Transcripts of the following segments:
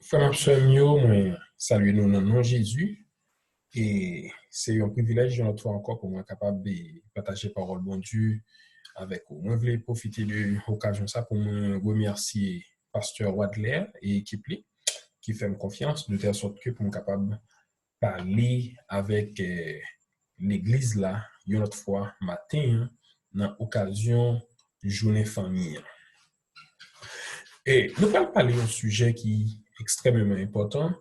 Frère Samuel, moi, salut nous dans le nom de Jésus. Et c'est un privilège de notre fois encore pour moi capable de partager parole bon Dieu avec vous. Moi, je voulais profiter de l'occasion ça pour me remercier Pasteur Wadler et équipe qui fait me confiance de telle sorte que pour me capable de parler avec l'église là, une autre fois matin, dans l'occasion journée famille. Et nous allons parler d'un sujet qui est extrêmement important,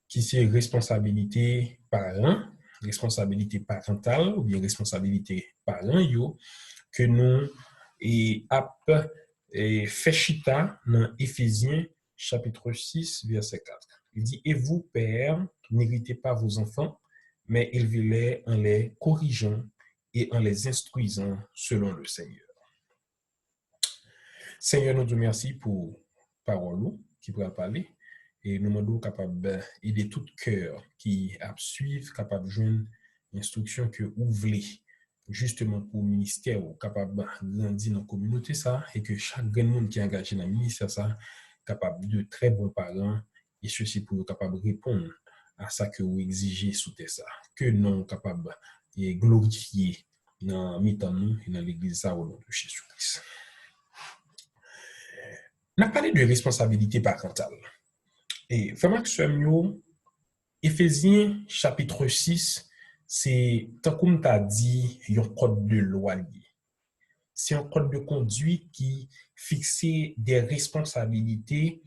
qui c'est responsabilité parent, responsabilité parentale ou bien responsabilité parent yo, que nous et ap et fait chita dans Éphésiens chapitre 6 verset 4. Il dit et vous pères, n'irritez pas vos enfants, mais élevez-les en les corrigeant et en les instruisant selon le Seigneur. Seigneur, nous te remercions pour parole qui pourra parler et nous demandons capable d'aider tout cœur qui a suivre, capable de joindre l'instruction que vous voulez justement pour le ministère capable de grandir dans la communauté ça et que chaque monde qui est engagé dans le ministère ça capable de très bons parents et ceci pour capable de répondre à ça que vous exigez sous ça que nous capable de glorifier dans mi-temps nous et dans l'église ça au nom de Jésus-Christ. On a parlé de responsabilité parentale. Et vraiment que ce mieux, Éphésiens chapitre 6, c'est, tant comme tu as dit, un code de loi. C'est un code de conduite qui fixe des responsabilités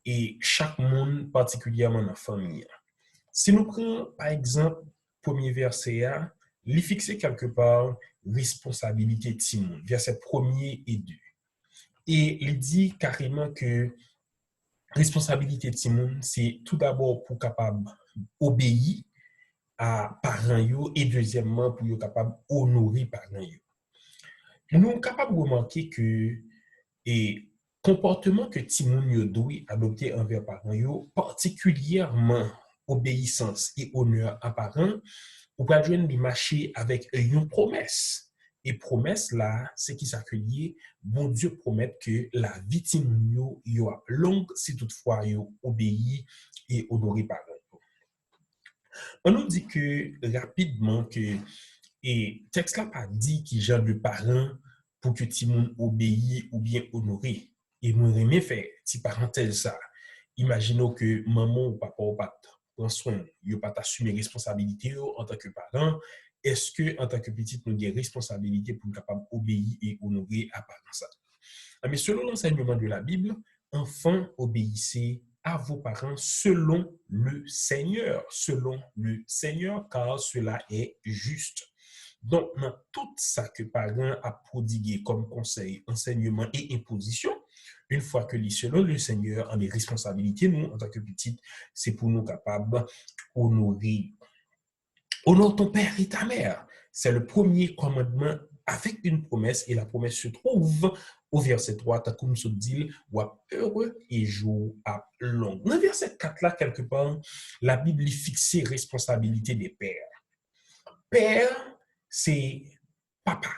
et chaque monde, particulièrement dans la famille. Si nous prenons, par exemple, premier verset, il fixe quelque part responsabilité de Timon, verset 1er et 2. Et il dit carrément que responsabilité de Timon, c'est tout d'abord pour capable obéir à parents yo et deuxièmement pour être capable honorer parents yo. Nous sommes capables de remarquer que et comportement que Timon yo doit adopter envers parents yo, particulièrement obéissance et honneur à parents, ou pas joindre marcher avec une promesse. Et promesse là, c'est qui s'accueille, bon Dieu promet que la vie yo yo longue si toutefois yo obéit et honoré par eux. On nous dit que rapidement que et texte là pas dit qui genre de parents pour que Timon obéit ou bien honoré. Et moi remets fait si parenthèse ça. Imaginons que maman ou papa ou pas prend soin, yo pas assumer responsabilité en tant que parent. Est-ce que en tant que petit nous avons responsabilité pour capable obéir et honorer à parents ça? Mais selon l'enseignement de la Bible, enfants obéissez à vos parents selon le Seigneur, car cela est juste. Donc, dans tout ça que parents a prodigué comme conseil, enseignement et imposition, une fois que les selon le Seigneur, en les responsabilités, nous, en tant que petites, c'est pour nous capables d'honorer. Honore ton père et ta mère. C'est le premier commandement avec une promesse et la promesse se trouve au verset 3, t'as comme se dit, ou heureux et jour à long. Dans le verset 4 là, quelque part, la Bible fixe responsabilité des pères. Père, c'est papa.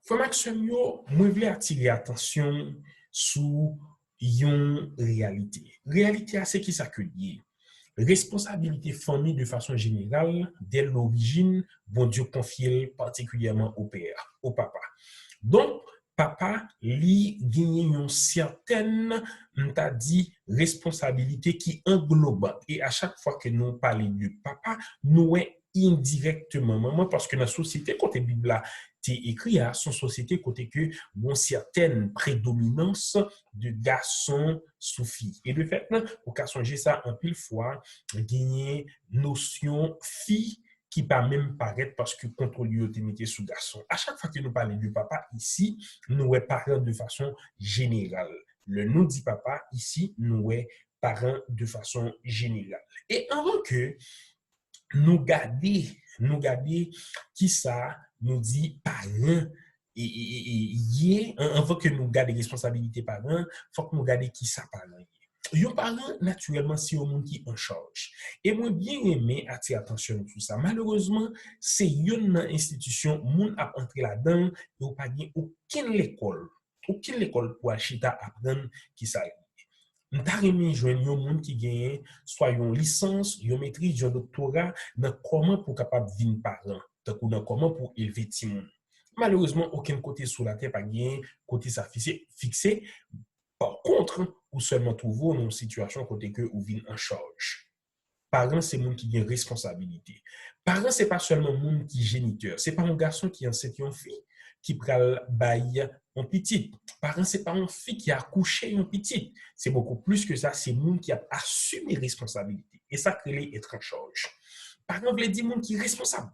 Frère Maxime, moi, je voulais attirer attention sur une réalité. Réalité, c'est qui ça que lié. Responsabilité famille de façon générale, dès l'origine, bon Dieu confie particulièrement au père, au papa. Donc, papa, lui, gagne une certaine, on t'a dit, responsabilité qui englobe. Et à chaque fois que nous parlons du papa, nous est indirectement maman parce que dans la société côté Bible là t'es écrit à son société côté que bon certaine prédominance de garçons sous filles et de fait au cas songer ça en pile fois gagner notion fille qui pas même paraître parce que contrôle l'autorité sous garçon. À chaque fois que nous parlons du papa ici, nous est parents de façon générale. Le nom dit papa ici, nous est parents de façon générale. Et avant que nous garder qui ça nous dit parents et avant que nous garder responsabilité parents faut que nous garder qui ça parents yon parent naturellement c'est au monde qui en charge et moi bien aimé attirer attention sur ça malheureusement c'est une institution monde a entré là-dedans et ou pas aucune école pour achita apprendre qui ça M'ta remen joindre yon moun qui gagne soit yon licence, yon maîtrise, yon doctorat dans comment pour capable vinn parent, donc dans comment pour élever ti moun. Malheureusement, aucun côté sur la terre pas gagne côté ça fixé. Par contre, ou seulement trouver dans une situation côté que ou vinn en charge. Parents, c'est moun qui gagne responsabilité. Parents, c'est pas seulement moun qui géniteur, c'est pas un garçon qui enceinte une fille qui pral bail un petit. Parents, c'est pas une fille qui a accouché un petit. C'est beaucoup plus que ça, c'est moun qui a assumé responsabilité. Et ça crée être en charge. Parents, veut dire moun qui est responsable.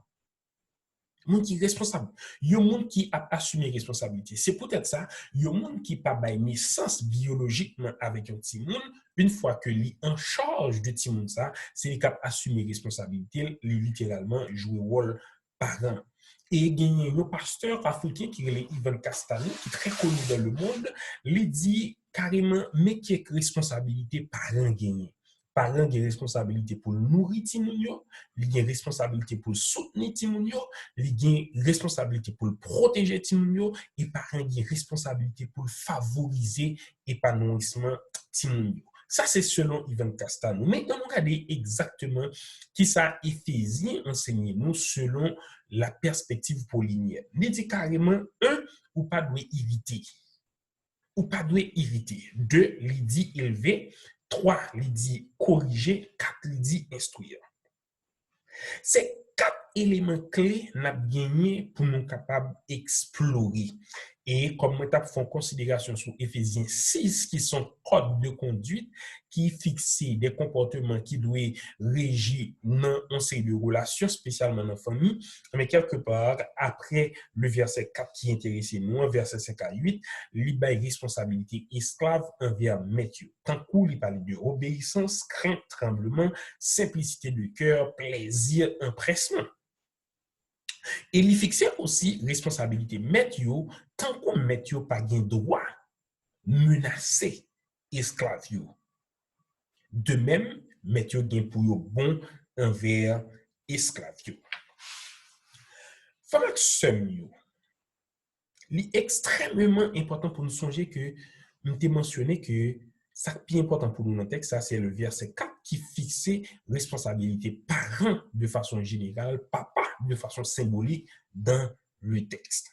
Moun qui responsable. Yon moun qui a assumé responsabilité. C'est peut-être ça, yon moun qui pas bail naissance biologiquement avec un petit moun, une fois que li en charge de petit moun ça, c'est li cap assumer responsabilité, li littéralement jouer rôle parent. Et gagné un pasteur africain qui est Ivan Castano, qui est très connu dans le monde, lui dit carrément mais qui est responsabilité parent gagné. Parent a responsabilité pour nourrir Timounio, il a responsabilité pour soutenir Timounio, il a responsabilité pour protéger Timounio, et parent a responsabilité pour favoriser l'épanouissement Timounio. Ça, c'est selon Ivan Castano. Mais on regarde exactement qui ça Éphésiens enseigne nous selon la perspective paulinienne. Il dit carrément, ou pas doit irriter. Ou pas doit irriter. 2, il dit élever. 3, il dit corriger. 4, il dit instruire. C'est 4 éléments clés qu'on a gagné pour nous capables d'explorer. Et comme nous avons fait considération sur Éphésiens 6, qui sont codes de conduite, qui fixent des comportements qui doivent régir dans un série de relations, spécialement dans la famille, mais quelque part, après le verset 4 qui intéresse nous, verset 5 à 8, il y a responsabilité esclave envers maître. Tant qu'il il parle de obéissance, crainte, tremblement, simplicité de cœur, plaisir, empressement. Et il fixait aussi responsabilité maître tant qu'on maître pas gain droit menacer esclave. De même, maître gain pour yo bon envers esclave. Famak sem yo. Il est extrêmement important pour nous songer que nous t'ai mentionné que ça qui est important pour nous dans le texte, ça c'est le verset 4 qui fixait responsabilité parent de façon générale, papa de façon symbolique dans le texte.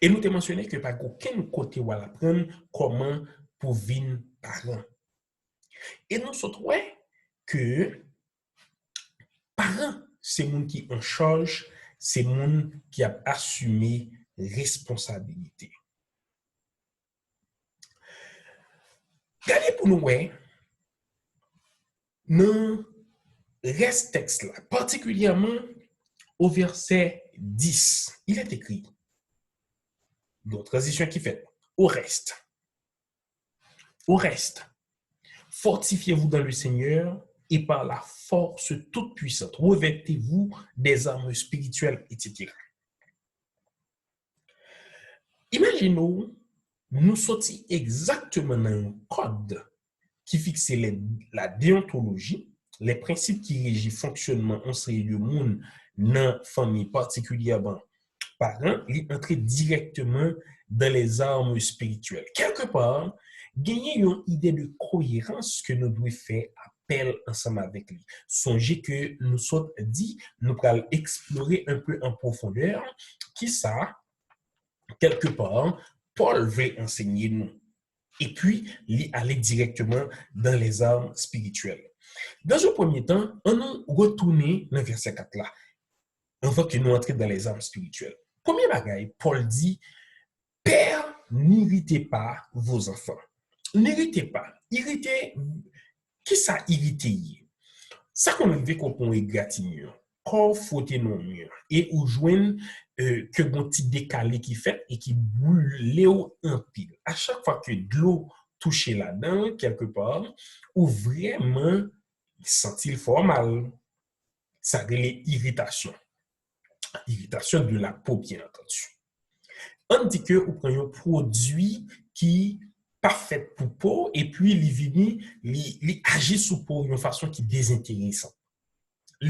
Et nous t'ai mentionné que par aucun côté où apprendre comment pour vivre parent. Et nous sautons que parent, c'est moun qui en charge, c'est moun qui a assumé responsabilité. Regardez pour nous, dans reste texte là, particulièrement au verset 10, il est écrit, donc transition qui fait, au reste, fortifiez-vous dans le Seigneur et par la force toute puissante, revêtez-vous des armes spirituelles, etc. Imaginons, nous sortis exactement dans un code qui fixe la déontologie, les principes qui régissent le fonctionnement en série de monde dans la famille, particulièrement parents, ils entrent directement dans les armes spirituelles. Quelque part, gagner une idée de cohérence que nous devons faire appel ensemble avec lui. Songez que nous sommes dit, nous allons explorer un peu en profondeur qui ça, quelque part, Paul veut enseigner nous. Et puis, il aller directement dans les armes spirituelles. Dans un premier temps, on a retourné dans le verset 4 là. On voit que nous entrons dans les armes spirituelles. Premier bagaille, Paul dit, Père, n'irritez pas vos enfants. N'irritez pas. Irritez, qui ça irrité? Ça qu'on arrive quand on est gratignure. Quand faut non mur. Et ou joindre que bon petit décalé qui fait et qui brûle en pile. À chaque fois que de l'eau touche là-dedans, quelque part, ou vraiment sentir fort mal. Ça relève irritation. Irritation de la peau, bien entendu. On dit que vous prenez un produit qui pas fait pour peau et puis il agit sur peau d'une façon qui est désintéressante.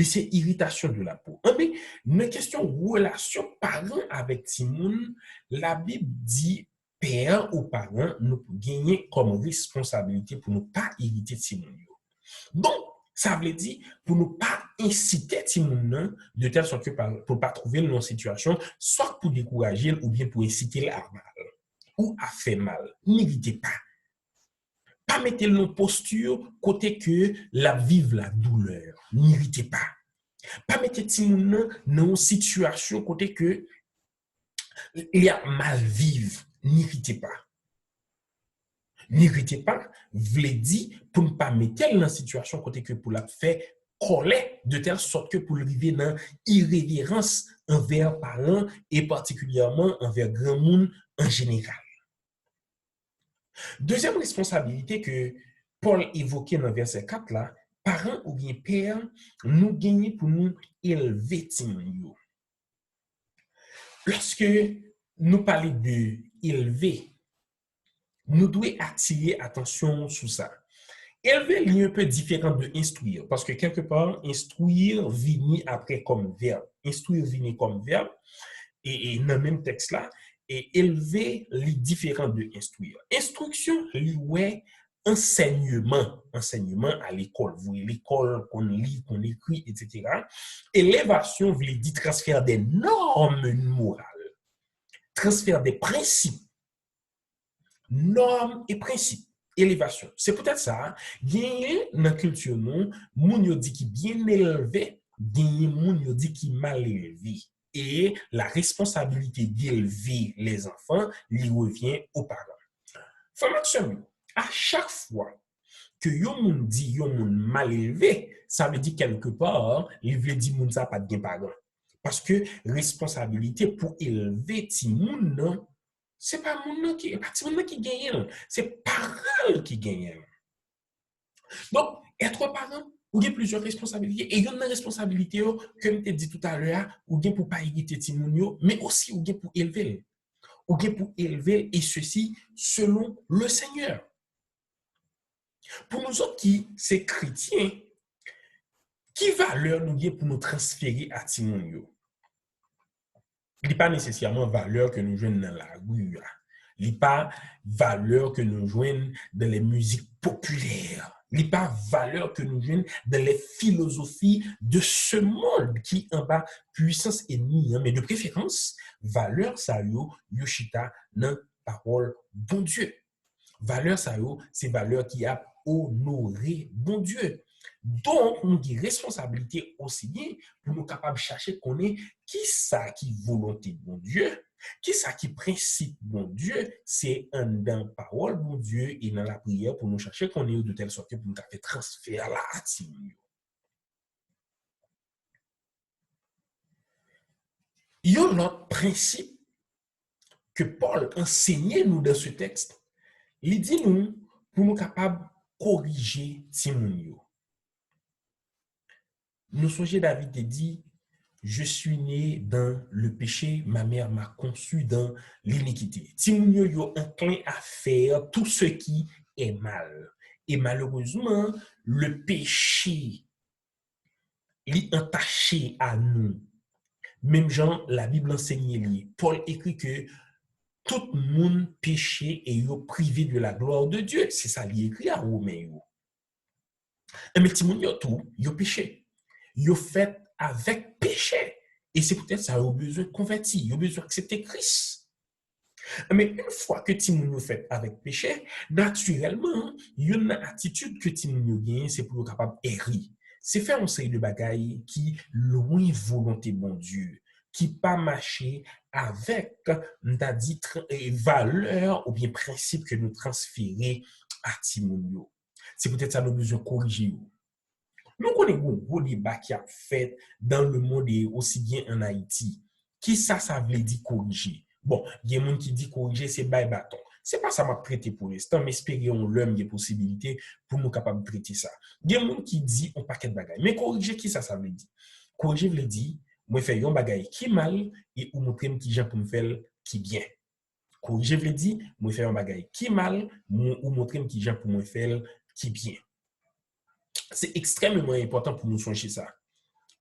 C'est irritation de la peau. Mais une question relation parent avec Timoun, la Bible dit père ou parent nous gagner comme responsabilité pour ne pas irriter Timon. Donc, ça veut dire pour ne pas inciter Timon de telle sorte que pour ne pas trouver une situation, soit pour décourager ou bien pour inciter à mal ou à faire mal. N'irritez pas. Pas mettre nos posture côté que la vive la douleur. N'irritez pas. Pas mettre Timon dans une situation côté que il y a mal vivre. N'irritez pas. N'irritez pas, v'lait dit pour ne pas mettre dans une situation côté que pour la faire coller de telle sorte que pour arriver dans irrévérence envers parents et particulièrement envers grand monde en général. Deuxième responsabilité que Paul évoquait dans verset 4 là, parents ou bien père, nous gagnons pour nous élever Timon. Lorsque nous parlons de élever, nous devons attirer attention sur ça. Élever est un peu différent de instruire, parce que quelque part, instruire vient après comme verbe. Instruire vient comme verbe, et dans le même texte là, et élever est différent de instruire. Instruction, ouais, enseignement à l'école. Vous voyez, l'école qu'on lit, qu'on écrit, etc. Élévation veut dire transfert des normes morales, transfert des principes, normes et principes. Élévation. C'est peut-être ça. Gagner dans la culture, non, moun yo dit qui bien élevé, gagner moun yo dit qui mal élevé. Et la responsabilité d'élever les enfants lui revient aux parents. Formation, à chaque fois que yon moun dit yon moun mal élevé, ça veut dire quelque part, il veut dire moun ça pas de parents. Parce que responsabilité pour élever ti moun non, c'est pas moun qui gagne, c'est parents qui gagnent. Donc, être parent, ou bien plusieurs responsabilités. Et il y a une responsabilité, comme je dit tout à l'heure, ou bien pour pas irriter ti moun yo, mais aussi ou bien pour élever. Ou bien pour élever, et ceci selon le Seigneur. Pour nous autres qui, c'est chrétiens, qui valeur nous y pour nous transférer à ti moun yo? Il n'est pas nécessairement valeur que nous jouons dans la rue. Il n'est pas valeur que nous jouons dans les musiques populaires. Il n'est pas valeur que nous jouons dans les philosophies de ce monde qui en bas puissance ennemie. Mais de préférence, valeur ça yo yoshita dans parole bon Dieu. Valeur ça yo, c'est valeur qui a honoré bon Dieu. Donc, nous avons responsabilité aussi bien pour nous capables de chercher qu'on est qui ça qui volonté de bon Dieu, qui ça qui principe bon Dieu, c'est un dans parole bon Dieu et dans la prière pour nous chercher qu'on est de telle sorte que pour nous faire transfert là à il y a un autre principe que Paul enseignait nous dans ce texte. Il dit nous pour nous capables de corriger Timoun. Nous songeons, David dit, je suis né dans le péché, ma mère m'a conçu dans l'iniquité. Timoun yo enclin à faire tout ce qui est mal. Et malheureusement, le péché est entaché à nous. Même Jean, la Bible enseigne, Paul écrit que tout le monde péché et yo privé de la gloire de Dieu. C'est ça qu'il écrit à Romains. Mais Timoun yo tout, yo péché. Yo fait avec péché. Et c'est peut-être ça, yo besoin de convertir, yo besoin d'accepter Christ. Mais une fois que Timoun yo fait avec péché, naturellement, il y a une attitude que Timoun yo gagne, c'est pour être capable d'errer. C'est faire un série de bagailles qui loin volonté bon Dieu, qui pas marcher avec dit valeurs ou bien principes que nous transférer à Timoun yo. C'est peut-être ça nous besoin de corriger. Nous connaissons un gros débat qui a fait dans le monde et aussi bien en Haïti. Qui ça veut dire corriger? Bon, il y a des gens qui disent corriger, c'est bail bâton. C'est pas ça m'a prêté pour l'instant, mais espérons l'homme des possibilités pour nous capables de traiter ça. Il y a des gens qui disent un paquet de bagailles. Mais corriger, qui ça veut dire? Corriger veut dire, moi faire un bagaille qui mal et ou montrer qui gens pour me faire qui bien. Corriger veut dire, moi faire un bagaille qui mal ou montrer qui gens pour me faire qui bien. C'est extrêmement important pour nous songer ça.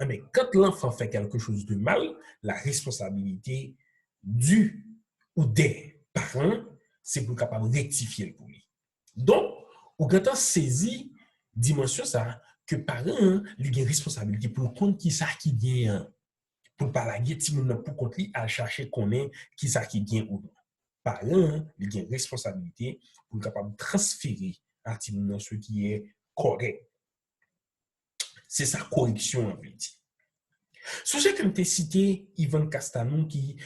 Mais quand l'enfant fait quelque chose de mal, la responsabilité du ou des parents c'est pour capable rectifier pour lui. Donc, ou quand on saisit dimension ça, que parent, il a une responsabilité pour compte qui ça qui gagne, pour pas la guette, pour compte lui à chercher qu'on est qui ça qui gagne ou non. Parent, il a une responsabilité pour capable transférer à ce qui est correct. C'est sa correction en fait. Sujet comme tu cité Yvan Castanon qui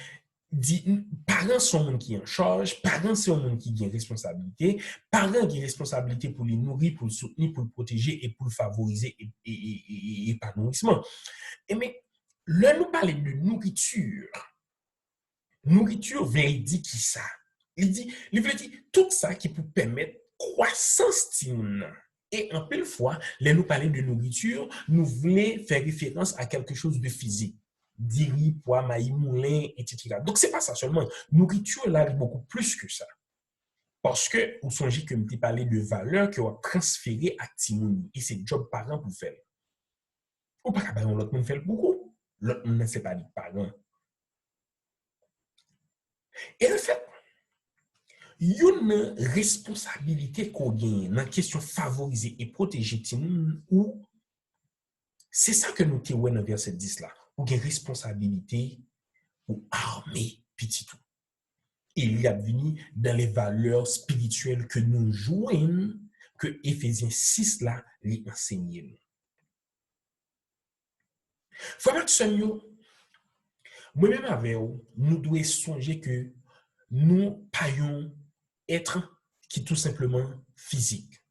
dit parents sont monde qui en charge, parents c'est un monde qui a responsabilité, parents qui a responsabilité pour les nourrir, pour le soutenir, pour le protéger et pour le favoriser et épanouissement. Et mais là nous parler de nourriture véridique qui ça. Il veut dire tout ça qui peut permettre croissance timon. Et en pile fois, là nous parler de nourriture, nous voulons faire référence à quelque chose de physique. Diri, pois, maïs, moulin, etc. Donc, c'est pas ça seulement. Nourriture, là, est beaucoup plus que ça. Parce que, vous songez que je parlé de valeur que vous transféré à Timoni. Et c'est job parent pour faire. Ou pas qu'à l'autre monde fait beaucoup. L'autre monde ne sait pas dire parent. Et le fait, il y a une responsabilité qu'on gagne dans la question favoriser et protéger Timoni ou c'est ça que nous avons dans le verset 10 là. Ou une responsabilité ou armer petit tout. Il y a venu dans les valeurs spirituelles que nous jouons, que Éphésiens 6 là, lui enseigne. Frère Maxime, moi-même avec vous, nous devons songer que nous payons être qui tout simplement physique.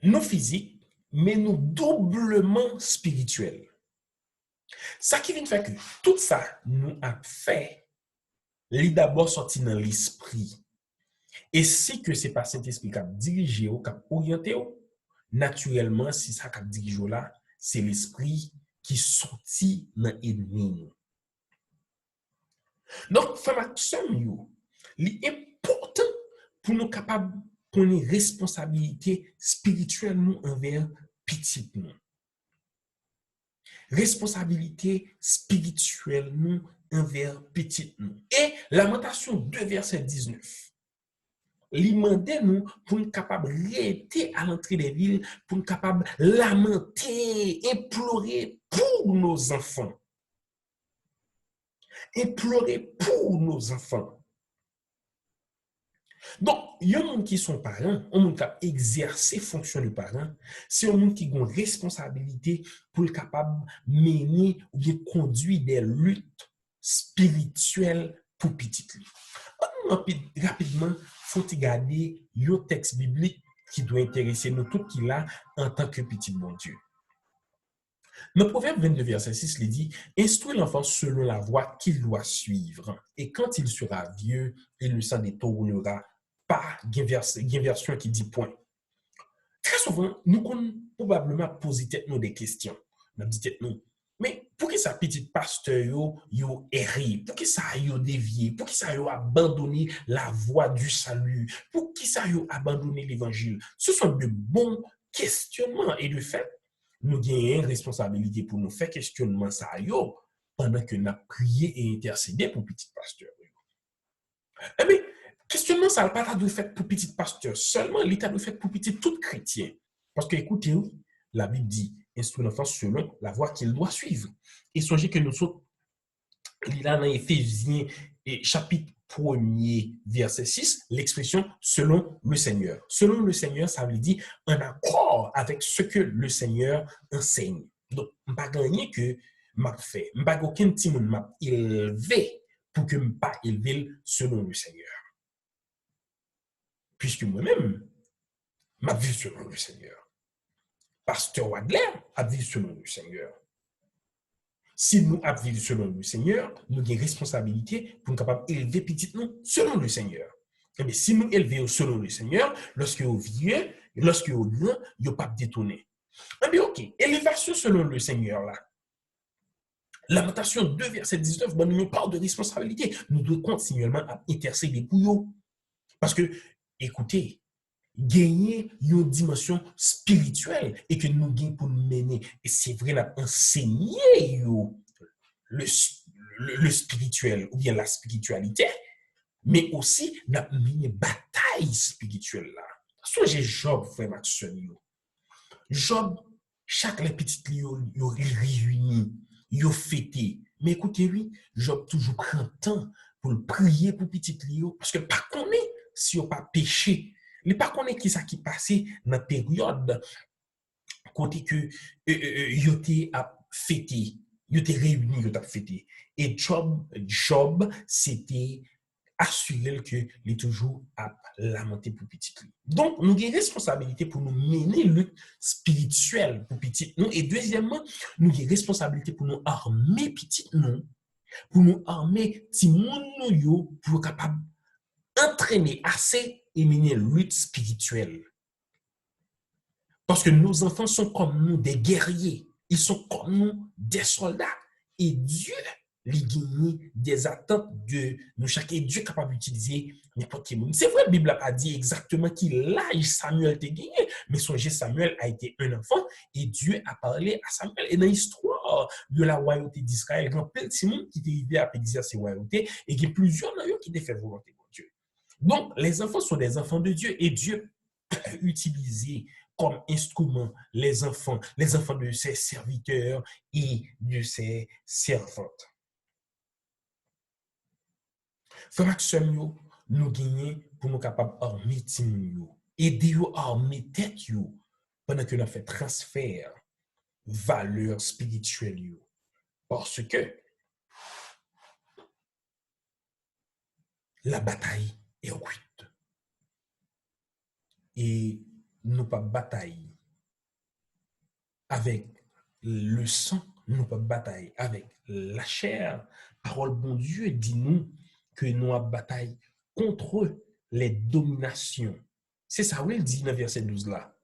Nous physiques, mais nous doublement spirituels. Ça qui vient faire que tout ça nous a fait, il d'abord sorti dans l'esprit. Et si que c'est pas Saint-Esprit qui a dirigé ou qui a orienté, naturellement, si ça qui a dirigé là, c'est l'esprit qui sortit dans l'ennemi. Donc, frère, l'important pour nous capables qu'on ait responsabilité spirituelle nous envers petit nous. Responsabilité spirituelle nous envers petit nous. Et Lamentation 2, verset 19. Il demandait nous pour nous capables rester à l'entrée des villes, pour nous capables lamenter, implorer pour nos enfants. Implorer pour nos enfants. Donc, il y a des gens qui sont parents, un monde qui a exercé fonction de parent, c'est un monde qui a une responsabilité pour être capable de mener ou bien conduire des luttes spirituelles pour petit. Rapidement, il faut regarder un texte biblique qui doit intéresser nous tous qui là en tant que petit bon Dieu. Le Proverbe 22, verset 6, il dit « Instruis l'enfant selon la voie qu'il doit suivre, et quand il sera vieux, il ne s'en détournera pas. » Il y a une version qui dit « point ». Très souvent, nous connaissons probablement poser nous des questions. Nous disons nous, mais pour que ça petit pasteur yo erré, pour que ça yo dévié, pour que ça yo abandonné la voie du salut, pour que ça yo abandonné l'évangile. Ce sont de bons questionnements et de fait, nous avons une responsabilité pour nous faire questionnement ça yo pendant que nous avons prié et intercédé pour petit pasteur. Eh bien, questionnement ça pas de fait pour petit pasteur seulement, l'état de fait pour petit tout chrétien. Parce que écoutez, la Bible dit instruire l'enfant selon la voie qu'il doit suivre. Et songez que nous sommes là dans Éphésiens chapitre 1er, verset 6, l'expression selon le Seigneur. Selon le Seigneur, ça veut dire en accord avec ce que le Seigneur enseigne. Donc, je ne pas gagner que m'a fait. Je ne pas aucun petit monde m'a élevé pour que je ne pas élevé selon le Seigneur. Puisque moi-même, je vis selon le Seigneur. Pasteur Wadler a vécu selon le Seigneur. Si nous avons vécu selon le Seigneur, nous avons une responsabilité pour nous capables d'élever petit nous selon le Seigneur. Et bien, si nous élevons selon le Seigneur, lorsque vous vieux, lorsque vous grand, vous ne pas détourner. Et bien, ok, élévation selon le Seigneur là. Lamentation 2, verset 19, ben, nous parle de responsabilité. Nous devons continuellement intercéder pour vous. Parce que, écoutez, gagner une dimension spirituelle et que nous gagnons pour nous mener. Et c'est vrai, nous enseigner le spirituel ou bien la spiritualité. mais aussi n'a mené bataille spirituelle là. Songez Job, frère Maxime. Job, chaque les petites yo réunis, yo fêté. Mais écoutez, oui, Job toujours prend temps pour le prier pour petit Lio, parce que pas connaît si on pas péché. Il pas connaît qui ça qui passé dans la période côté que yo te a fêté, yo te réuni, yo t'a fêté. Et Job c'était assurer que est toujours à lamenter pour petit nous. Donc, nous avons une responsabilité pour nous mener le spirituel pour petit nous. Et deuxièmement, nous avons une responsabilité pour nous armer petit nous, pour nous armer petit nous pour être capable d'entraîner assez et mener lutte spirituelle. Parce que nos enfants sont comme nous des guerriers. Ils sont comme nous des soldats. Et Dieu les gagner des attentes de nous chaque et Dieu est capable d'utiliser n'importe quel monde. C'est vrai, la Bible n'a pas dit exactement qu'il l'âge Samuel t'a gagné, mais songez, Samuel a été un enfant et Dieu a parlé à Samuel. Et dans l'histoire de la royauté d'Israël, il y a plein de monde qui étaient arrivé à exercer la royauté et il y a plusieurs d'entre eux qui étaient fait volonté de Dieu. Donc, les enfants sont des enfants de Dieu et Dieu peut utiliser comme instrument les enfants de ses serviteurs et de ses servantes. Frère Maxime, nous gagnons pour nous capables d'armer Tim, aider à armer tête pendant que nous fait transfert valeur spirituelle. Parce que la bataille est cuite. Et nous pas bataille avec le sang, nous pas bataille avec la chair. Parole bon Dieu dit nous que nous avons bataille contre les dominations. C'est ça, oui, il dit dans le verset 12 là.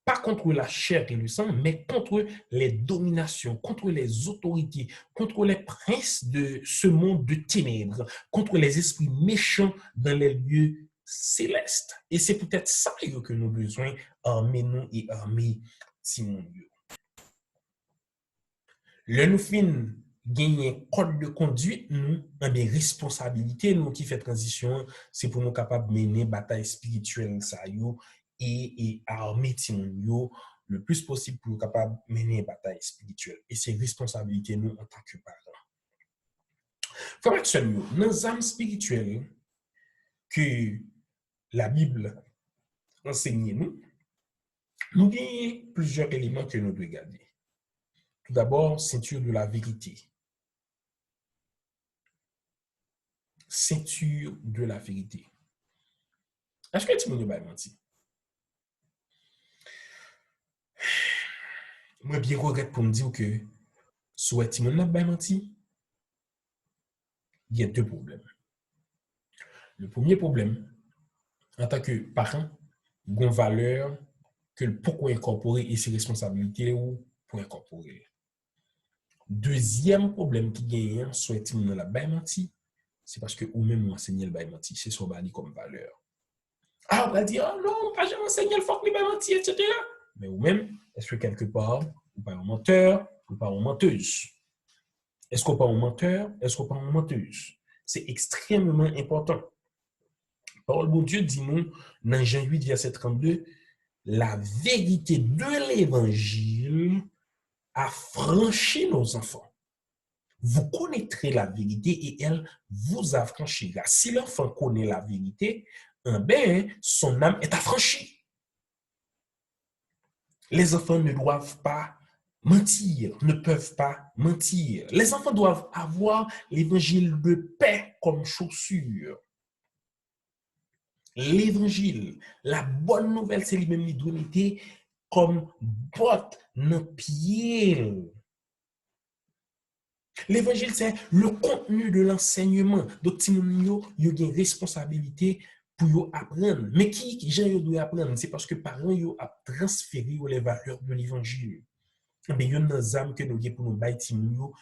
Pas contre la chair et le sang, mais contre les dominations, contre les autorités, contre les princes de ce monde de ténèbres, contre les esprits méchants dans les lieux célestes. Et c'est peut-être ça que nous avons besoin, armer nous et armer Simon. Le nous fin gagner code de conduite, nous, en des responsabilités, nous qui fait transition, c'est pour nous capables de mener bataille spirituelle, ça yo, et armer Timon le plus possible pour nous capables de mener bataille spirituelle. Et c'est responsabilité nous en tant que parents. Comment actuellement, dans les âmes spirituelles que la Bible enseigne nous, nous avons plusieurs éléments que nous devons garder. Tout d'abord, ceinture de la vérité. Ceinture de la vérité. Est-ce que tu m'as menti? Moi, bien regrette pour me dire que soit tu m'as menti, il y a deux problèmes. Le premier problème, en tant que parent, il y a une valeur que pourquoi incorporer et ses responsabilités ou pour incorporer. Deuxième problème qui gagne, soit tu m'as menti, c'est parce que ou même enseigner le menti, c'est son bali comme valeur. Ah, on va dire, oh non, pas jamais enseigné le fort que menti, etc. Mais ou même, est-ce que quelque part, ou pas un menteur, ou pas une menteuse? Est-ce qu'on pas un menteur? Est-ce qu'on pas une menteuse? C'est extrêmement important. Parole de Dieu dit nous, dans Jean 8, verset 32, la vérité de l'évangile a franchi nos enfants. Vous connaîtrez la vérité et elle vous affranchira. Si l'enfant connaît la vérité, ben, son âme est affranchie. Les enfants ne doivent pas mentir, ne peuvent pas mentir. Les enfants doivent avoir l'évangile de paix comme chaussure. L'évangile, la bonne nouvelle, c'est lui-même qui doit être comme botte dans pied. L'évangile, c'est le contenu de l'enseignement. Donc, si nous avons une responsabilité pour apprendre. Mais qui gens doit apprendre? C'est parce que parents ont transféré les valeurs de l'évangile. Mais il y a une âme que nous avons pour nous bâtir,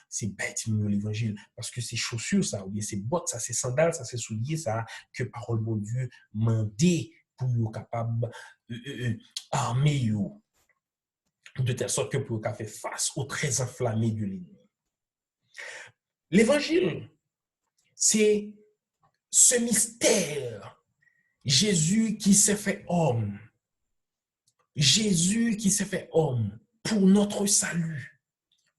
c'est bâtir l'évangile. Parce que c'est chaussures, ça, ou bien c'est bottes, ça, c'est sandales, ça, c'est souliers, ça, que parole de Dieu m'a dit pour nous capable armer de telle sorte que pour faire face aux très enflammés de l'ennemi. L'évangile, c'est ce mystère, Jésus qui s'est fait homme, Jésus qui s'est fait homme pour notre salut,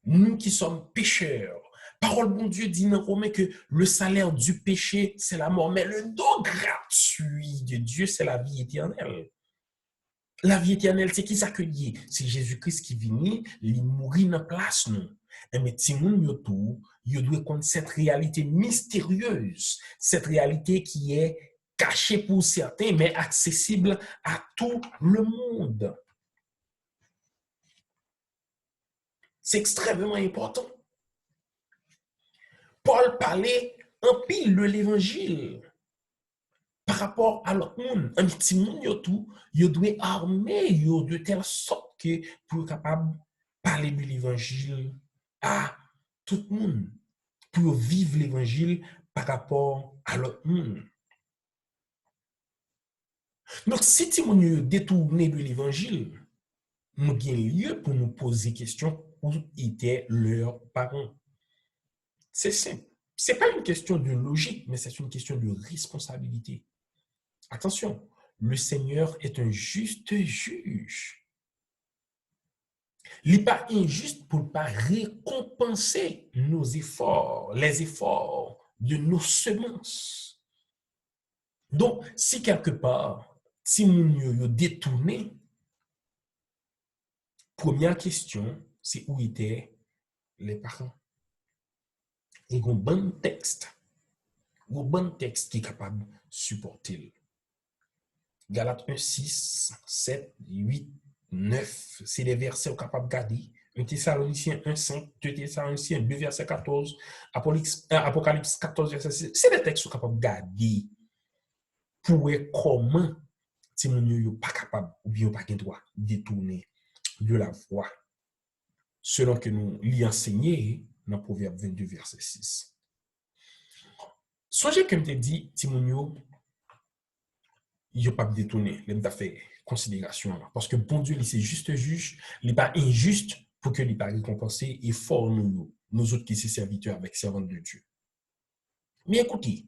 nous qui sommes pécheurs. Parole bon Dieu dit dans Romains que le salaire du péché, c'est la mort, mais le don gratuit de Dieu, c'est la vie éternelle. La vie éternelle, c'est qui ça que dit? C'est Jésus-Christ qui vient, il mourit dans place nous. Et mais si nous yo tout, yo doit connaître cette réalité mystérieuse, cette réalité qui est cachée pour certains, mais accessible à tout le monde. C'est extrêmement important. Paul parlait en pile de l'évangile par rapport à l'autre monde. Un petit monde, yo tout, yo doit armer yo de telle sorte que pour être capable de parler de l'évangile à tout le monde, pour vivre l'évangile par rapport à l'autre monde. Donc, si tu es détourné de l'évangile, nous avons lieu pour nous poser question où étaient leurs parents. C'est simple. Ce n'est pas une question de logique, mais c'est une question de responsabilité. Attention, le Seigneur est un juste juge. Il n'est pas injuste pour ne pas récompenser nos efforts, les efforts de nos semences. Donc, si quelque part, si nous avons détourné, première question, c'est où étaient les parents. Et un bon texte qui est capable de supporter. Galates 1, 6, 7, 8, 9, c'est des versets qu'on est capable de garder. 1 Thessaloniciens 1, 5, 2 Thessaloniciens 2, verset 14, Apocalypse 14, verset 6. C'est des textes qu'on est capable de garder pour voir comment si nous ne sommes pas capables ou bien pas de droit de détourner de la voie selon que nous l'y enseigné dans Proverbe 22, verset 6. Songez que je te dit, Timonio, il n'a pas détourné, il n'a fait considération. Parce que bon Dieu, il c'est juste juge, il n'est pas injuste pour que il pas récompensé et fort nous autres qui sommes serviteurs avec servants de Dieu. Mais écoutez,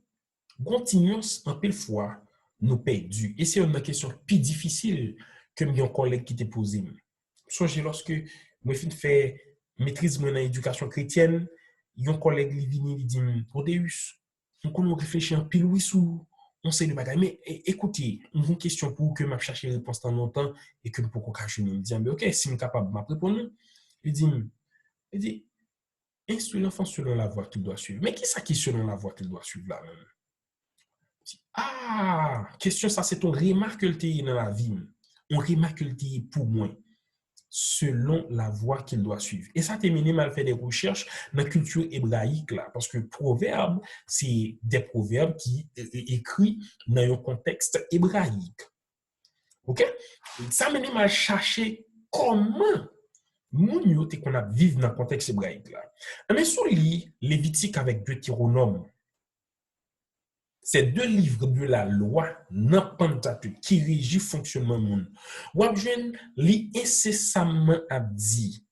continuons en pile fois nous perdus. Et c'est une question plus difficile que mon collègue qui t'a posé. Songez lorsque moi fait maîtrise dans l'éducation chrétienne, un collègue lui vient lui dit Prodeus, on réfléchit un pile oui sous on sait le bagage mais écoutez, une question pour que m'a chercher réponse dans longtemps et que pour qu'on cache me dire mais OK, si je capable m'a répondre. Il dit instruire l'enfant selon la voie qu'il doit suivre. Mais qui ça qui selon la voie qu'il doit suivre là même? Ah, question ça c'est ton remarque que dans la vie. On remarque que pour moi selon la voie qu'il doit suivre. Et ça terminé mal fait des recherches dans la culture hébraïque là parce que proverbe c'est des proverbes qui écrits dans un contexte hébraïque. OK? Ça m'a mal chercher comment moun yo te qu'on a vivre dans le contexte hébraïque là. Mais sur lit Lévitique avec Deutéronome. C'est deux livres de la loi dans Pentateuque qui régit fonctionnement monde. Wap jwen li incessamment a dit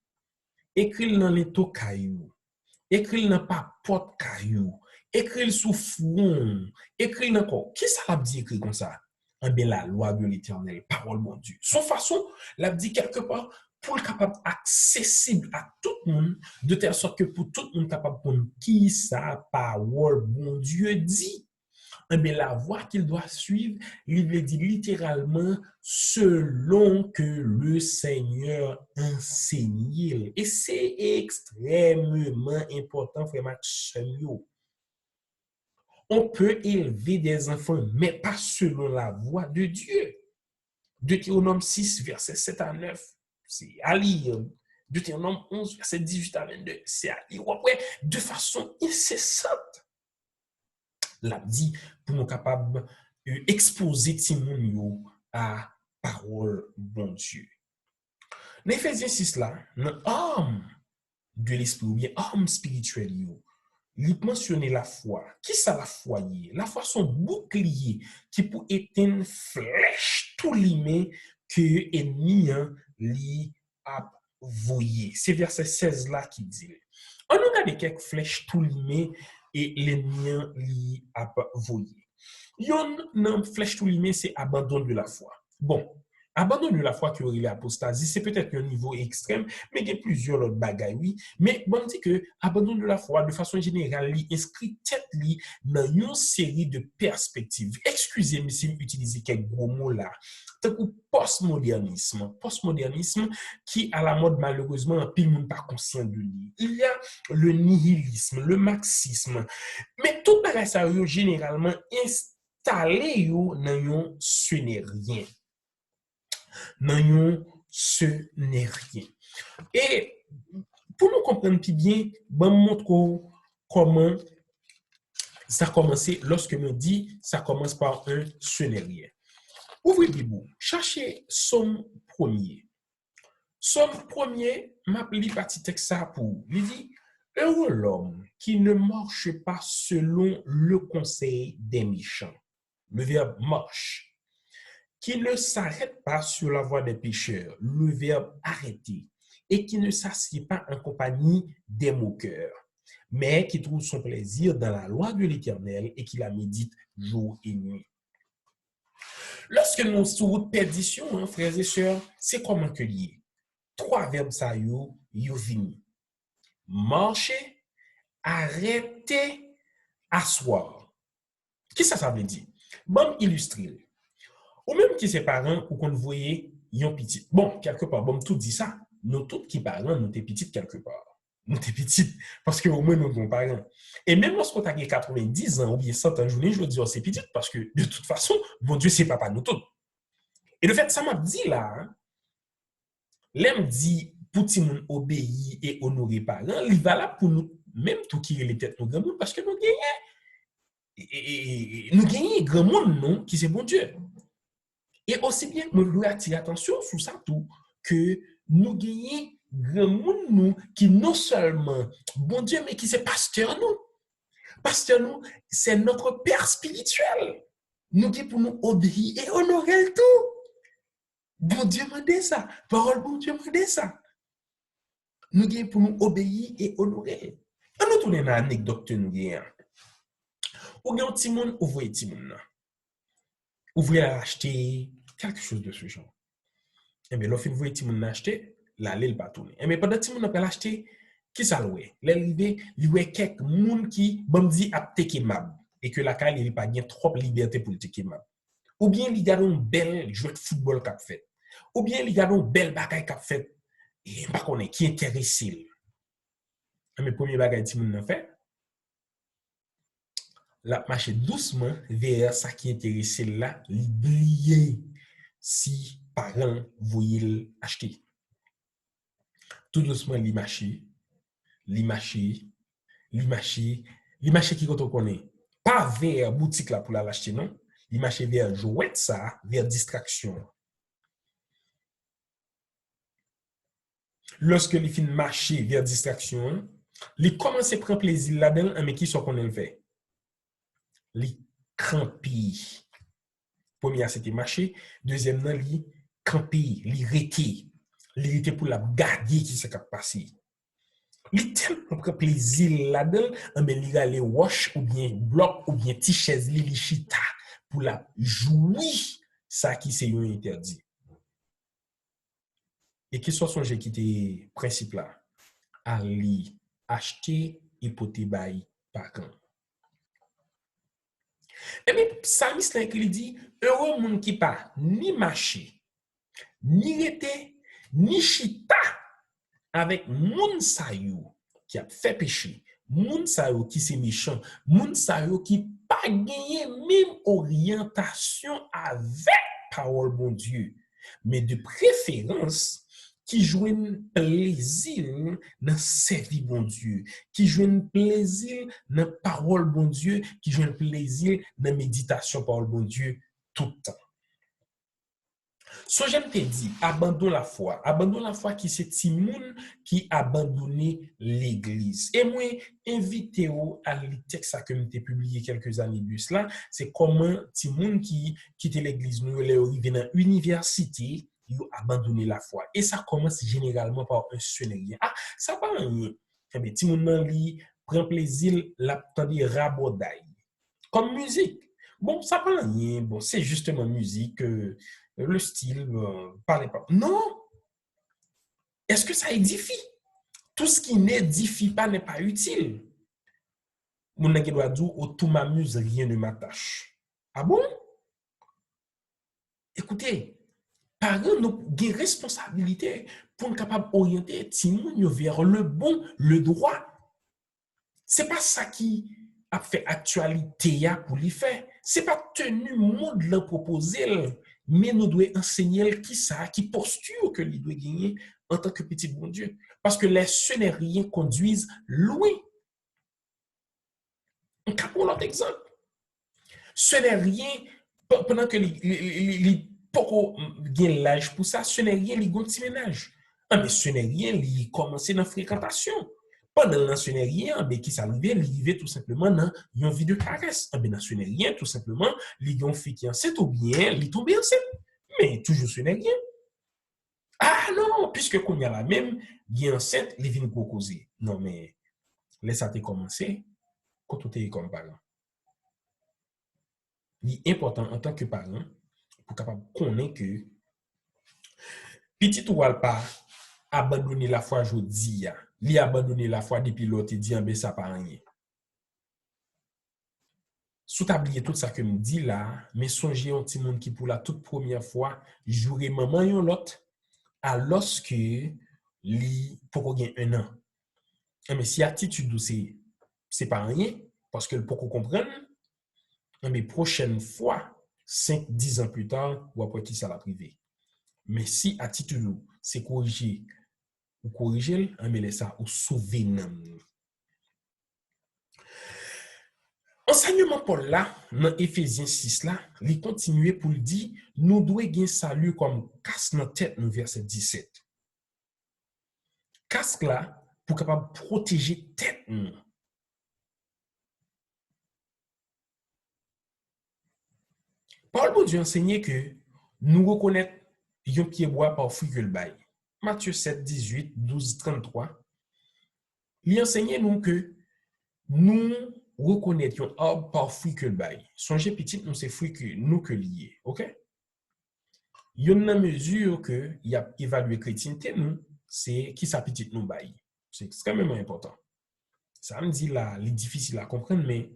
écrit dans les to caillou, écrit dans papote caillou, écrit sous front, écrit dans quoi? Qui ça l'a dit écrit comme ça? En bien la loi de l'Éternel, parole mon Dieu. Son façon l'a dit quelque part pour être capable accessible à tout le monde de telle sorte que pour tout le monde capable de qui ça parole bon Dieu dit. Mais la voie qu'il doit suivre, il le dit littéralement selon que le Seigneur enseigne. Et c'est extrêmement important, frère Samuel. On peut élever des enfants, mais pas selon la voie de Dieu. Deutéronome 6, verset 7 à 9, c'est à lire. Deutéronome 11, verset 18 à 22, c'est à lire. Après, de façon incessante. L'a dit pour nous capables exposer Timon à parole bon Dieu. Dans Éphésiens 6 là, l'homme de l'esprit ou bien homme spirituel il mentionne la foi. Qui ça la foi? La foi son bouclier qui peut éteindre flèche tout l'imé que ennemi li a voyé. C'est verset 16 là qui dit. On a des quelques flèches tout l'imé et l'ennemi li a voyé. Yon nan flèche tout limé, c'est abandon de la foi. Bon, abandon de la foi qui aurait l'apostasie, c'est peut-être un niveau extrême, mais il y a plusieurs autres bagailles, oui. Mais bon, on dit que abandon de la foi, de façon générale, il inscrit tête li dans une série de perspectives. Excusez-moi si j'utilise quelques gros mots là. C'est un postmodernisme. Postmodernisme qui, à la mode, malheureusement, un pile monde pas conscient de lui. Il y a le nihilisme, le marxisme. Mais tout bagage ça, yo, généralement, installé yo dans yon ce n'est rien. Dans yon ce n'est rien. Et pour nous comprendre plus bien, je montre comment ça a commencé lorsque me dit ça commence par un ce n'est rien. Ouvrez Bible, cherchez Somme 1er. Somme 1er, m'appelle parti texte ça pour. Il dit heureux l'homme qui ne marche pas selon le conseil des méchants. Le verbe marche. Qui ne s'arrête pas sur la voie des pécheurs. Le verbe arrêter. Et qui ne s'assied pas en compagnie des moqueurs, mais qui trouve son plaisir dans la loi de l'Éternel et qui la médite jour et nuit. Lorsque nous sommes sur perdition, hein, frères et sœurs, c'est comment que lié. Trois verbes ça yo vini. Marcher, arrêter, asseoir. Qu'est-ce que ça veut dire? Bon, illustrer. Ou même qui c'est parents ou qu'on voyait yon petit. Bon, quelque part, bon, tout dit ça. Nous tous qui parlons, nous t'es petites quelque part. Nous t'es petites parce que au moins nous sommes parents. Et même lorsqu'on a 90 ans ou bien 100 ans, je veux dire c'est petite parce que de toute façon, mon Dieu, c'est papa nous tous. Et le fait, ça m'a dit là, hein, l'aime dit pour tout le monde obéir et honorer parents, il va là pour nous, même tout qui est les têtes nous grand monde parce que nous gagnons grand monde, non, qui c'est bon Dieu. Et aussi bien, nous devons attirer attention sur ça tout, que nous gagnons grand monde nous qui non seulement bon Dieu mais qui c'est pasteur nous. Pasteur nous, c'est notre père spirituel. Nous qui pour nous obéir et honorer le tout. Bon Dieu m'a dit ça. Parole bon Dieu m'a dit ça. Nous qui pour nous obéir et honorer. On nous tourner dans l'anecdote nous gagnons. Ou gagnons petit monde, ouvrez petit monde. Ouvrez à acheter quelque chose de ce genre. Et bien, lorsque vous voyez petit monde acheter, là, il va tourner. Et bien, pendant que vous avez acheté, qui ça loué? L'arrivée, il y a quelques monde qui bandi a teke mab et que la caille il pas bien trop liberté pour teke mab. Ou bien il y a une belle jeu de football qu'a fait. Ou bien il y a une belle bagaille qu'a fait et pas connaît qui intéressé. Mais premier bagaille ti moun nan fait, la marcher doucement vers ça qui intéressé là, l'oublier si parents voyaient acheter. Tout doucement li marcher qui qu'on connaît pas vers boutique là pour l'acheter non, li marcher vers jouet ça, vers distraction. Lorsque li fin marcher vers distraction, li commence à prendre plaisir là-dedans, mais qui sont qu'on le fait? Li crampi. Premier c'était marcher, deuxième nan li crampi, li rete pour la garder qui s'est passé. Li tellement prend plaisir là-dedans, mais li aller wash ou bien bloc ou bien ti chaise li chita pour la jouir ça qui c'est un interdit. Et qui soit son jeu qui était principe là, ali acheter hypothèque bail par quand. Et bien, Psalmiste là qui dit heureux monde qui pas ni marcher, ni rete, ni chita avec moun sa yo qui a fait péché, moun sa yo qui c'est méchant, moun sa yo qui pas gagné même orientation avec parole bon Dieu, mais de préférence qui joignent plaisir dans servir bon Dieu, qui joignent plaisir dans parole bon Dieu, qui joignent plaisir dans méditation parole bon Dieu tout le temps. So j'aime te dit, abandonne la foi. Abandonne la foi qui c'est Timoun qui abandonné l'église. Et moi, invité à le texte que m'te publié quelques années de cela, c'est comment Timoun qui quitte l'église, nous est arrivé dans l'université, il a abandonné la foi. Et ça commence généralement par un seul. Ah, ça pas un. Eh bien, Timoun nan li prend plaisir la tande rabodaille. Comme musique. bon, ça parle rien, bon, c'est justement musique, le style, parlez pas. Non! Est-ce que ça édifie? Tout ce qui n'édifie pas n'est pas utile. Mon nègre doit dire, oh, tout m'amuse, rien ne m'attache. Ah bon? Écoutez, parents nous avons une responsabilité pour être capable d'orienter Timon vers le bon, le droit. C'est pas ça qui a fait actualité pour lui faire. C'est pas tenu monde le proposer, mais nous devons enseigner qui ça, qui posture que lui doit gagner en tant que petit bon Dieu. Parce que les rien conduisent loin. On prend l'autre exemple. Ce n'est rien, pendant que les poko gagne l'âge pour ça, ce n'est rien, les gonti ménage. Ah, mais ce n'est rien, les commencer dans la fréquentation. Pendant là, ce n'est rien, mais qui s'arrivait tout simplement dans une vie de caresse. Ah, mais ce n'est rien, tout simplement, les gens fille qui enceinte ou bien, les tomber enceinte. Mais toujours ce n'est rien. Ah non, puisque qu'on y a la même, il enceinte, les vignes pour causer. Non, mais laisse ça te commencer quand tu es comme parent. Il est important en tant que parent pour capable connaître que petit ou pas abandonner la foi jodi a, li abandonner la foi depuis l'autre dit en ça pas rien. Sous tablier tout ça que me dit là, mais songez un petit monde qui pour la toute première fois jouer maman yon l'autre alors que li pour gagner un an. Mais si attitude c'est pas rien parce que pour qu'on comprenne, mais prochaine fois 5-10 ans plus tard ou après qui ça la privé. Mais si attitude c'est corriger ou corriger, mais laisse ça ou sauver nan. Enseignement Paul là, dans Ephésiens 6 là, il continue pour le dire, nous devons gagner salut comme casque dans tête nous verset 17. Casque là pour capable protéger tête nous. Paul bon Dieu enseigné que nous reconnaître yon pied bois par fruit que le bail. Matthieu 7 18 12 33. Il enseignait nous que nous reconnaîtions arbre par fruit que le bail. Songez petit, nous c'est fruit que nous que lié, ok? Il y a une mesure que il y a évalué chrétienté nous, c'est qui ça petit nous bail. C'est extrêmement important. Ça me dit là, c'est difficile à comprendre, mais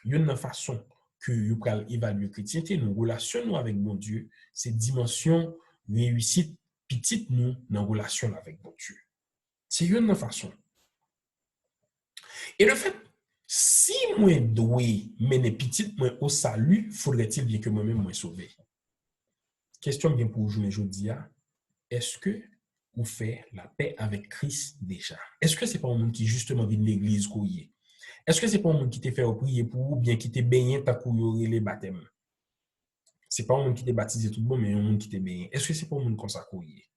il y a une façon que vous pouvez évaluer chrétienté, nous relation nous avec bon Dieu, c'est dimension réussite petite nous dans relation avec bon Dieu. C'est une façon. Et le fait, si moi dois mener petite moi au salut, faudrait-il bien que moi-même moi sauvé? Question bien pour aujourd'hui, est-ce que vous faites la paix avec Christ déjà? Est-ce que c'est pas un monde qui justement vient de l'église couillé? Est-ce que c'est pas un monde qui t'a fait prier pour ou bien qui t'a baigné ta couillé les baptêmes? C'est pas un monde qui t'a baptisé tout le monde, mais un monde qui t'a baigné. Est-ce que c'est pas un monde comme ça couillé?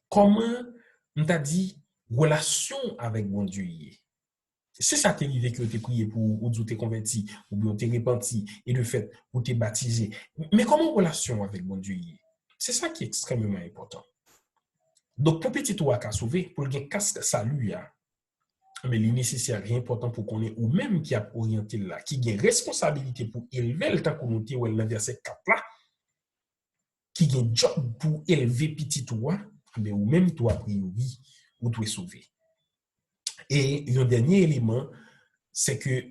Comment on t'a dit relation avec bon Dieu? C'est ça qui arrivé que tu prié pour ou tu t'es converti ou bien tu t'es repenti et le fait ou t'es baptisé. Mais comment relation avec bon Dieu? C'est ça qui est extrêmement important. Donc pour petit toi qu'à sauver, pour le casque salut mais il est nécessaire et important pour qu'on ait ou même qui a orienté là, qui a une responsabilité pour élever le temps qu'on ou le verset 4 là, qui a un job pour élever petit toi, mais ou même toi a priori ou tu es sauvé. Et un dernier élément, c'est que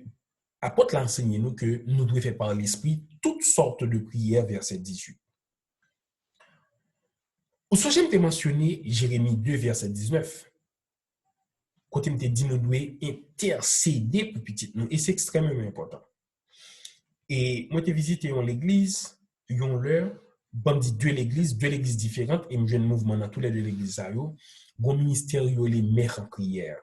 apôtre l'a enseigné nous que nous devons faire par l'esprit toutes sortes de prières, verset 18. Au sujet, je mentionné Jérémie 2, verset 19. Quand il me dit nous devons intercéder pour petit nous, et c'est extrêmement important. Et moi, j'ai visité l'église, yon l'heure, bon dit deux l'église différentes, et j'ai un mouvement dans tous les deux l'église, bon ministère, les mères en prière.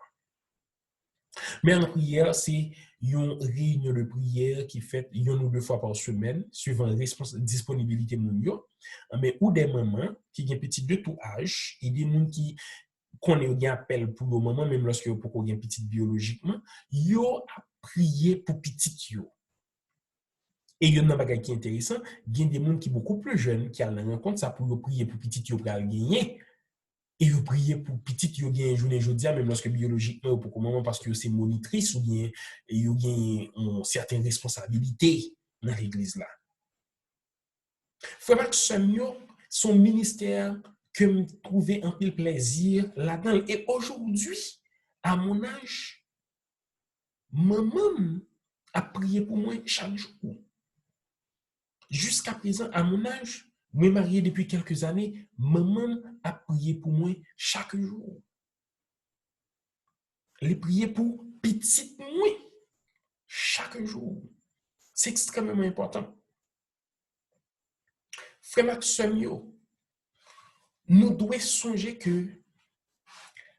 Mais en prière, c'est une réunion de prière qui fait une ou deux fois par semaine, suivant la disponibilité de nous. Mais ou des mamans qui ont petit de tout âge, et des gens qui connaissent un appel pour le moment, même lorsque vous avez un petit biologiquement, yo a prié pour petit yo. Et il y a un bagage qui est intéressant, il y a des gens qui sont beaucoup plus jeunes qui ont rencontre ça pour prier pour petit yo pour gagner. Et vous priez pour petit yo gagne journée aujourd'hui même lorsque biologiquement pour comment parce que c'est monitrice ou bien yo gagne une certaine responsabilité dans l'église là. Frère Maxime, son ministère que me trouvait un peu plaisir là-dedans. Et aujourd'hui, à mon âge, maman a prié pour moi chaque jour. Jusqu'à présent, à mon âge, moi marié depuis quelques années, maman a prié pour moi chaque jour. Elle a prié pour petite moi chaque jour. C'est extrêmement important. Frère Maxime, nous devons songer que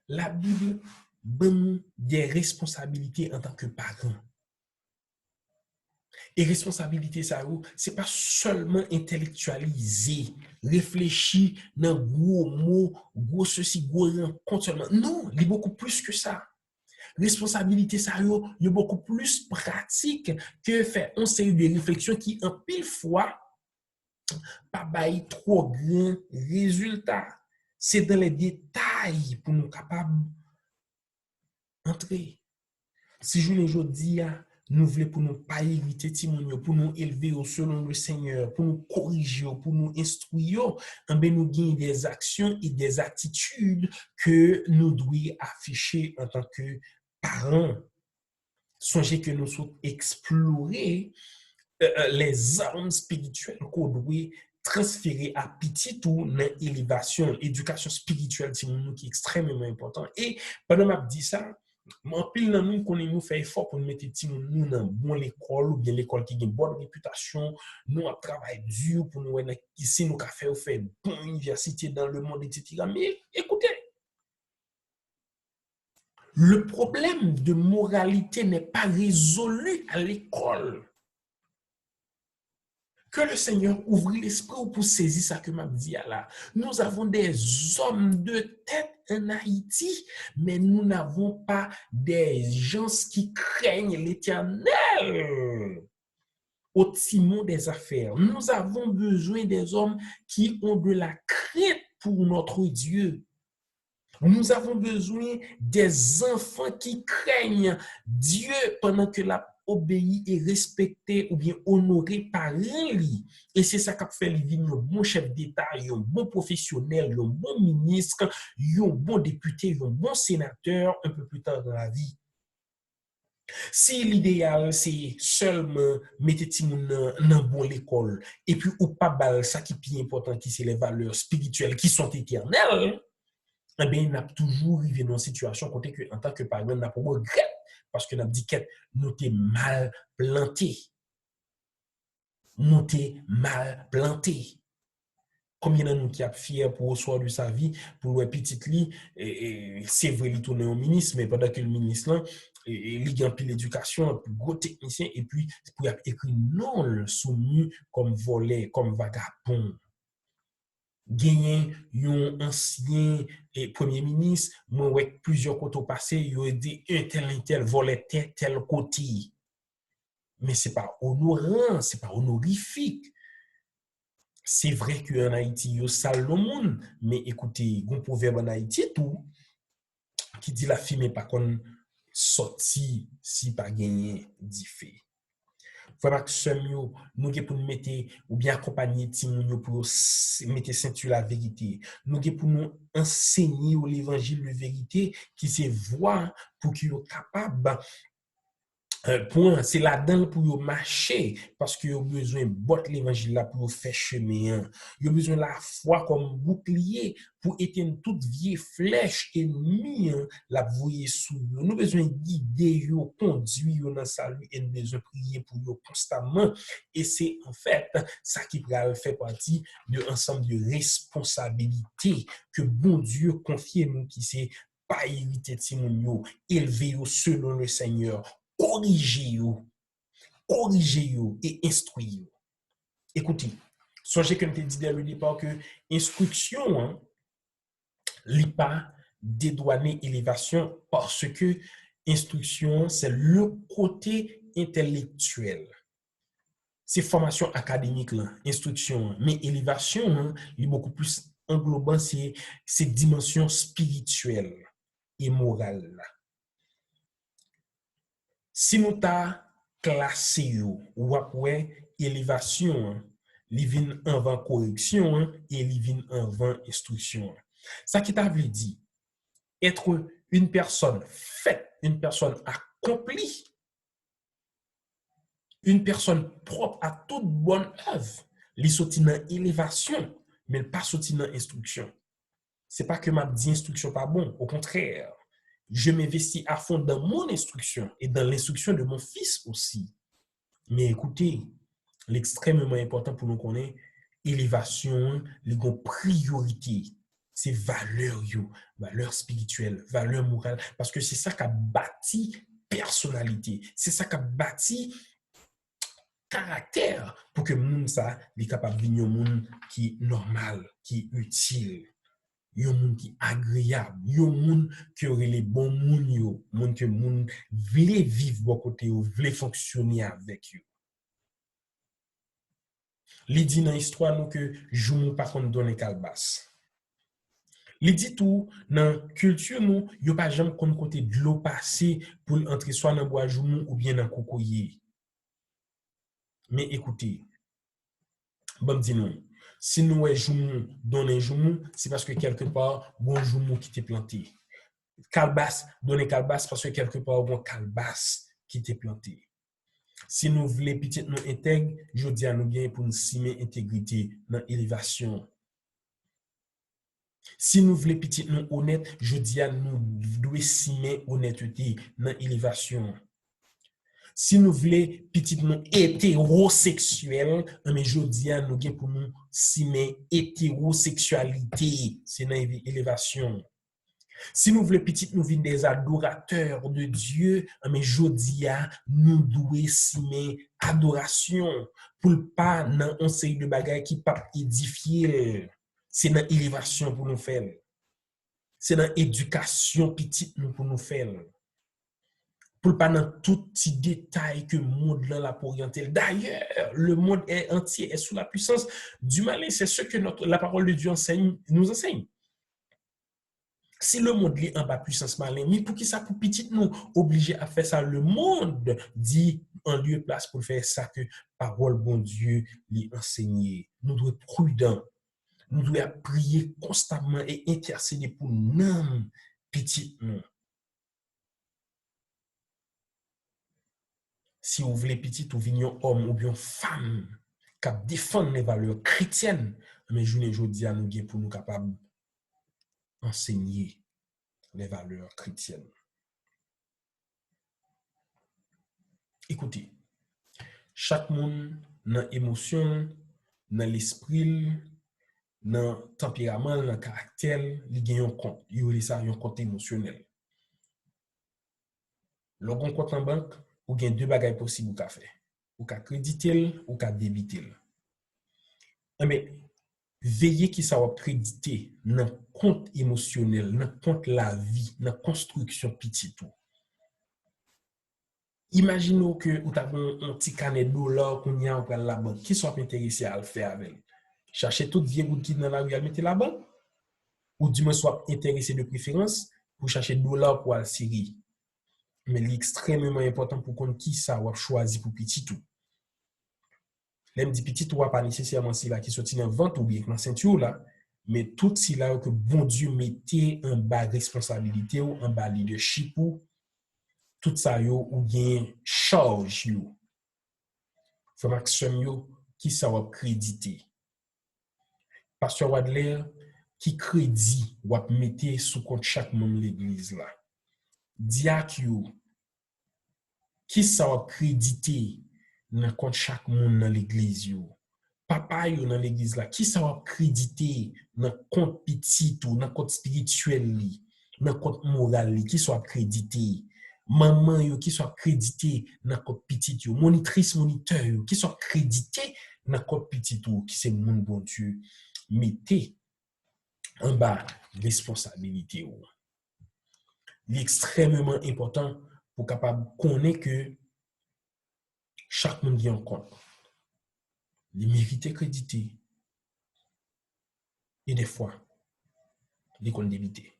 la Bible donne des responsabilités en tant que parents. Et responsabilité, ça, c'est pas seulement intellectualiser, réfléchir dans gros mots, gros ceci, gros rencontre seulement. Non, il y a beaucoup plus que ça. Responsabilité, ça, il y a beaucoup plus pratique que faire une série de réflexions qui, en pile fois, pas bailler trop grand résultat. C'est dans les détails pour nous capables d'entrer. Si je ne dis nous voulons pour nous pas hériter Timonio, pour nous élever selon le Seigneur, pour nous corriger, pour nous instruire, nous gagnons des actions et des attitudes que nous devons afficher en tant que parents. Songez que nous sommes explorer les armes spirituelles qu'on doit transférer à petit ou dans l'élévation, l'éducation spirituelle qui est extrêmement important. Et pendant que je dis ça, en pile dans nous, nous fait effort pour nous mettre nous dans bon l'école ou bien l'école qui a une bonne réputation, nous on travaille dur pour nous ici nous faire bonne université dans le monde, etc. Mais écoutez, le problème de moralité n'est pas résolu à l'école. Que le Seigneur ouvre l'esprit pour saisir ça que m'a dit là. Nous avons des hommes de tête en Haïti, mais nous n'avons pas des gens qui craignent l'Éternel au timon des affaires. Nous avons besoin des hommes qui ont de la crainte pour notre Dieu. Nous avons besoin des enfants qui craignent Dieu pendant que la obéi et respecté ou bien honoré par lui. Et c'est ça qui fait lui un bon chef d'État, un bon professionnel, un bon ministre, un bon député, un bon sénateur un peu plus tard dans la vie. Si l'idéal, c'est seulement mettre tout le monde dans bon l'école et puis ou pas bal, ça qui est plus important, qui c'est les valeurs spirituelles qui sont éternelles, eh bien, on a toujours arrivé dans une situation côté que, en tant que parent, on a pas regret parce que nous avons dit que nous sommes mal plantés. Nous sommes mal plantés. Combien de nous qui a fiers pour au soir de sa vie, pour le petit lit, c'est vrai, il tourne au ministre, mais pendant que le ministre là, il a pris l'éducation, un plus gros technicien, et puis pour écrire non soumis comme volé, comme vagabond. Gagné un ancien premier ministre, moi avec plusieurs côtés passés, il a dit un tel volait tel côté. Mais c'est pas honorant, c'est pas honorifique. C'est vrai qu'en Haïti, il y a sale le monde, mais écoutez, il y a un proverbe en Haïti tout qui dit la fille n'est pas qu'on sorti si pas gagné d'effet. Frère Maxime, nous avons pour nous mettre ou bien accompagner Timoun pour mettre ceinture la vérité. Nous avons pour nous enseigner l'évangile de vérité qui se voit pour qu'ils soient capables. Point, c'est là-dedans pour marcher parce qu'ils ont besoin de botter l'évangile là pour faire chemin. Ils ont besoin de la foi comme bouclier pour éteindre toute vieille flèche ennemie la voyer sous eux. Nous avons besoin de guider, conduire dans salut et nous avons besoin de prier pour eux constamment. Et c'est en fait ça qui fait partie de l'ensemble de responsabilités que bon Dieu confie nous qui c'est pas hériter Timoun, élever selon le Seigneur. Corrigez-vous et instruisez-vous. Écoutez, songez que je te dit dès le départ que instruction n'est pas dédouaner élévation parce que instruction, c'est le côté intellectuel. C'est formation académique, là, instruction, mais élévation, est beaucoup plus englobant, c'est dimension spirituelle et morale. Si nous t'a classé ou après élévation, li vin avant correction et li vin avant instruction. Ça qui t'a voulu dire, être une personne faite, une personne accomplie, une personne propre à toute bonne œuvre, li sorti dans élévation, mais pas sorti dans instruction. C'est pas que ma dit instruction pas bon, au contraire, je m'investis à fond dans mon instruction et dans l'instruction de mon fils aussi. Mais écoutez, l'extrêmement important pour nous connaître, élévation, les priorités, c'est valeurs spirituelles, valeurs morales, parce que c'est ça qui a bâti personnalité, c'est ça qui a bâti caractère pour que moun ça est capable de venir un monde qui est normal, qui est utile. Yon moun qui agréable, yon moun qui aurait les bons moun yo, moun que moun vle vivre bon côté ou vle fonctionner avec yo. Li dit dans histoire nous que joumou pas kon donner calbas. Li dit tout dans culture nous, yo pas jamais kon côté de l'eau passer pour entrer soit dans bois joumou ou bien dans cocoyer. Mais écoutez, bon dis nous, si nous est joumou donner joumou, c'est parce que quelque part bon joumou qui t'est planté. Calbas, donner calbas parce que quelque part bon calbas qui t'est planté. Si nous voulons petit nous intègre, je dis à nous bien pour nous simer intégrité dans élévation. Si nous voulons petit nous honnête, je dis à nous devons simer honnêteté dans élévation. Si nous voulons petit nous hétérosexuel, mais je dis à nous bien pour nous simer hétérosexualité, c'est dans élévation. Si nous voulons petit nous vivre des adorateurs de Dieu, mais jodia nous devons simer adoration pour pas dans un série de bagages qui pas édifier. C'est dans élévation pour nous faire. C'est dans éducation petite nous pour nous faire. Pour pas dans tout petit détail que le monde là la pour orienter. D'ailleurs, le monde entier est sous la puissance du malin. C'est ce que la parole de Dieu nous enseigne. Si le monde est en bas puissance malin, mais pour qui ça pour petit nous obligé à faire ça, le monde dit en lieu de place pour faire ça que parole bon Dieu lui enseigner. Nous devons être prudents. Nous devons prier constamment et intercéder pour nous petit nous. Si vous voulez petit ou vignon homme ou bien femme qui défend les valeurs chrétiennes, mais je ne dis à nous pour nous capables enseigner les valeurs chrétiennes. Écoutez, chaque monde dans l'émotion, dans l'esprit, dans le tempérament, dans le caractère, il y a un compte. Il y a un compte émotionnel. Lorsqu'on a un compte en banque, il y a deux bagages possibles à faire. Ou qu'à créditer ou qu'à débiter. Mais veillez qui ça va créditer dans le compte émotionnel, dans le compte la vie, dans la construction petit tout. Imaginons que vous avez un petit carnet de dollars qu'on y a en la banque. Qui soit intéressé à le faire avec? Chercher toute vieille goutte qui dans la rue à mettre la banque? Ou du moins soit intéressé de préférence pour chercher dollars pour la Syrie. Mais l'extrêmement important pour qu'on qui ça va choisir pour petit tout. L'aime dit petit tout pas nécessairement si là qui sorti dans vente ou bien dans ceinture là, mais tout si là que bon Dieu mettait en bas responsabilité ou en bas leadership ou tout ça yo ou bien charge yo. Faut maximum yo qui ça va créditer. Pasteur Wadler qui crédit va mettre sous compte chaque membre de l'église là. Diak yo qui ça va créditer dans compte chaque monde dans l'église yo. Papa yo dans l'église là qui ça va créditer dans compte petit ou dans compte spirituel li, dans compte moral li qui soit crédité. Maman yo qui soit crédité dans compte petit yo, monitrice moniteur yo qui soit crédité dans compte petit ou qui c'est mon bon Dieu mettez en bas responsabilité ou. L'extrêmement important pour capable connaître que chaque monde qui en compte. Les mérités crédités et des fois les comptes débités.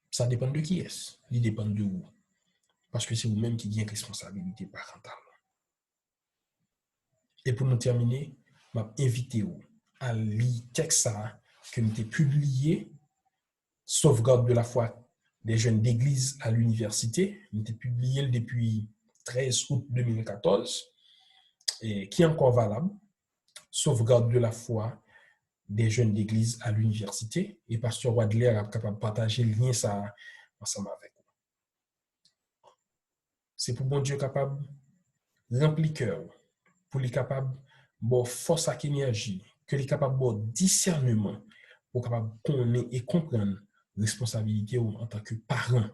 Ça dépend de qui est-ce. Il dépend de vous. Parce que c'est vous-même qui avez responsabilité parentale. Et pour nous terminer, je vais inviter à lire le texte que nous avons publié, Sauvegarde de la foi des jeunes d'église à l'université. Nous avons publié depuis 13 août 2014 et qui est encore valable. Sauvegarde de la foi des jeunes d'église à l'université. Et Pasteur Wadler est capable de partager le lien ça ensemble avec vous. C'est pour bon Dieu capable remplir cœur, pour les capable de force et énergie, que les capable de discernement, pour capable connaître et comprendre responsabilité en tant que parent,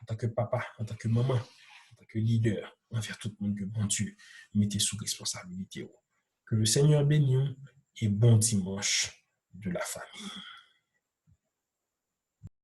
en tant que papa, en tant que maman, en tant que leader, envers tout le monde que bon Dieu mettez sous responsabilité. Que le Seigneur bénisse et bon dimanche de la famille.